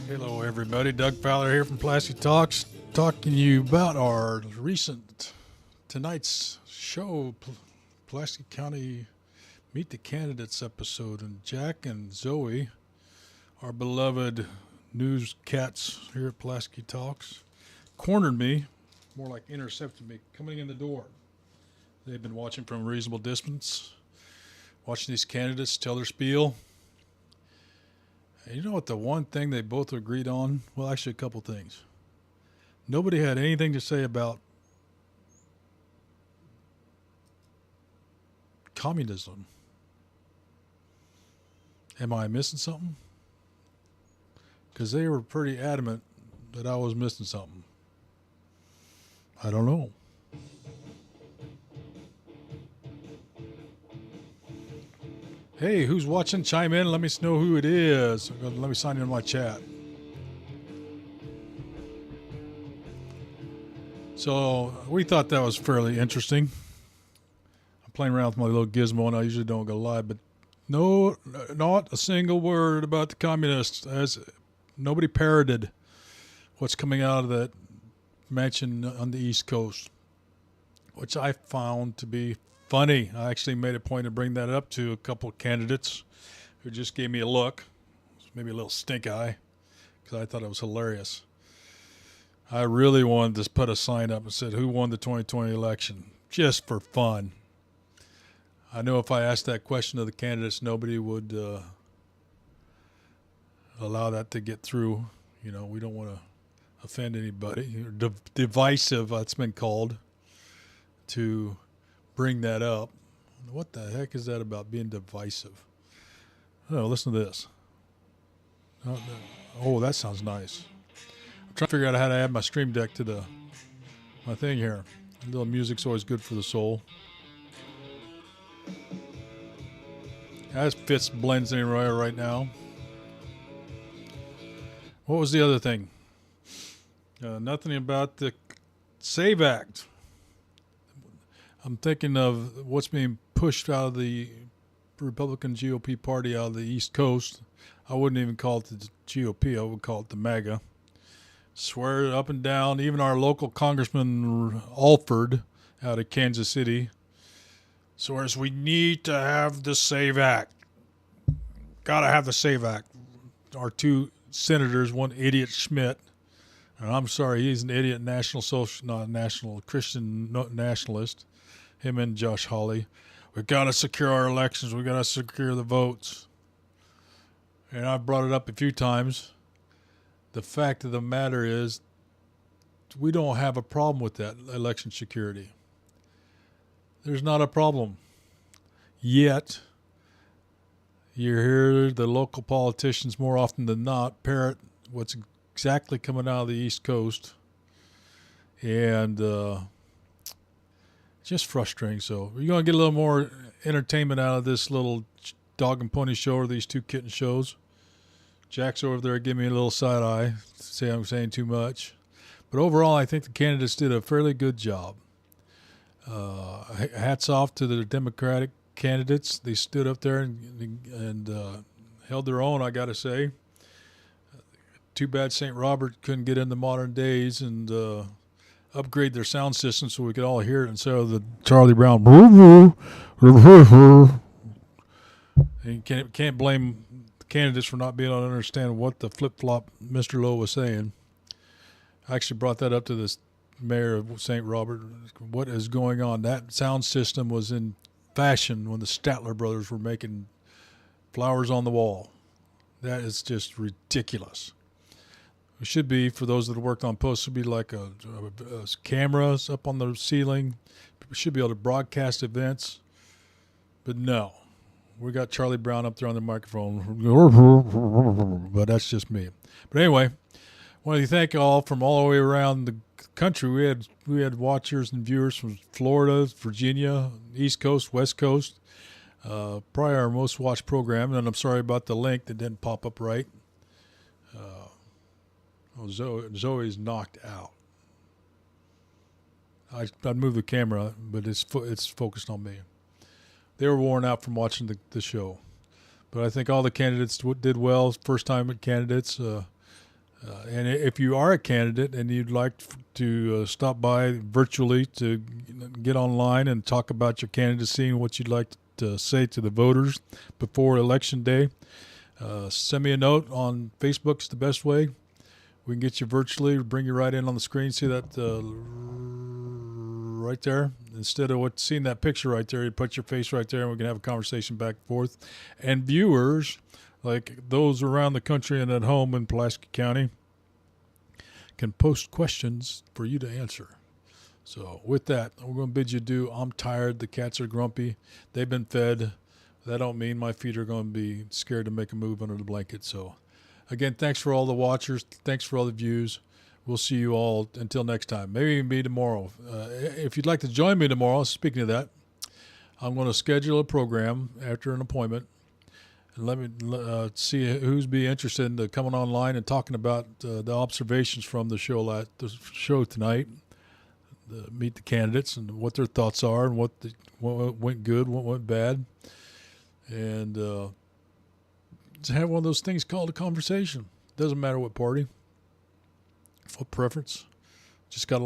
Hello, everybody. Doug Fowler here from Plastic Talks, talking to you about our tonight's show, Plastic County Meet the Candidates episode. And Jack and Zoey, our beloved news cats here at Plastic Talks, cornered me, more like intercepted me, coming in the door. They've been watching from a reasonable distance, watching these candidates tell their spiel. And you know what the one thing they both agreed on? Well, actually, a couple things. Nobody had anything to say about communism. Am I missing something? Because they were pretty adamant that I was missing something. I don't know. Hey, who's watching? Chime in. Let me know who it is. Let me sign in my chat. So we thought that was fairly interesting. I'm playing around with my little gizmo, and I usually don't go live, but no, not a single word about the communists. As nobody parroted what's coming out of that mansion on the East Coast, which I found to be funny. I actually made a point to bring that up to a couple of candidates who just gave me a look, maybe a little stink eye, because I thought it was hilarious. I really wanted to put a sign up and said, who won the 2020 election? Just for fun. I know if I asked that question of the candidates, nobody would allow that to get through. You know, we don't want to offend anybody. Divisive, that's been called, to bring that up. What the heck is that about being divisive? Oh, listen to this. Oh, that sounds nice. I'm trying to figure out how to add my stream deck to my thing here. A little music's always good for the soul. That fits, blends in right now. What was the other thing? Nothing about the SAVE Act. I'm thinking of what's being pushed out of the Republican GOP party out of the East Coast. I wouldn't even call it the GOP. I would call it the MAGA. Swear it up and down. Even our local Congressman Alford out of Kansas City swears we need to have the SAVE Act. Got to have the SAVE Act. Our two senators, one idiot Schmidt, and I'm sorry, he's an idiot Christian nationalist. Him and Josh Hawley. We've got to secure our elections. We've got to secure the votes. And I've brought it up a few times. The fact of the matter is we don't have a problem with that election security. There's not a problem. Yet, you hear the local politicians more often than not parrot what's exactly coming out of the East Coast. And just frustrating. So you're going to get a little more entertainment out of this little dog and pony show or these two kitten shows. Jack's over there giving me a little side eye, say I'm saying too much. But overall, I think the candidates did a fairly good job. Hats off to the Democratic candidates. They stood up there and held their own, I got to say. Too bad St. Robert couldn't get in the modern days and upgrade their sound system so we could all hear it instead of the Charlie Brown. And you can't blame the candidates for not being able to understand what the flip-flop Mr. Lowe was saying. I actually brought that up to the mayor of St. Robert. What is going on? That sound system was in fashion when the Statler brothers were making Flowers on the Wall. That is just ridiculous. It should be, for those that have worked on posts, it should be like a cameras up on the ceiling. People should be able to broadcast events. But no. We got Charlie Brown up there on the microphone. But that's just me. But anyway, I want to thank all from all the way around the country. We had watchers and viewers from Florida, Virginia, East Coast, West Coast. Probably our most watched program. And I'm sorry about the link that didn't pop up right. Zoe's knocked out. I'd move the camera, but it's focused on me. They were worn out from watching the show. But I think all the candidates did well. First-time candidates. And if you are a candidate and you'd like to stop by virtually to get online and talk about your candidacy and what you'd like to say to the voters before Election Day, send me a note on Facebook. Is the best way. We can get you virtually, bring you right in on the screen. See that right there? Instead of seeing that picture right there, you put your face right there and we can have a conversation back and forth. And viewers, like those around the country and at home in Pulaski County, can post questions for you to answer. So with that, we're going to bid you adieu. I'm tired. The cats are grumpy. They've been fed. That don't mean my feet are going to be scared to make a move under the blanket. So again, thanks for all the watchers. Thanks for all the views. We'll see you all until next time. Maybe even be tomorrow. If you'd like to join me tomorrow, speaking of that, I'm going to schedule a program after an appointment. And let me see who's be interested in coming online and talking about the observations from the show tonight. Meet the candidates and what their thoughts are and what went good, what went bad. And just have one of those things called a conversation. Doesn't matter what party, what preference. Just got to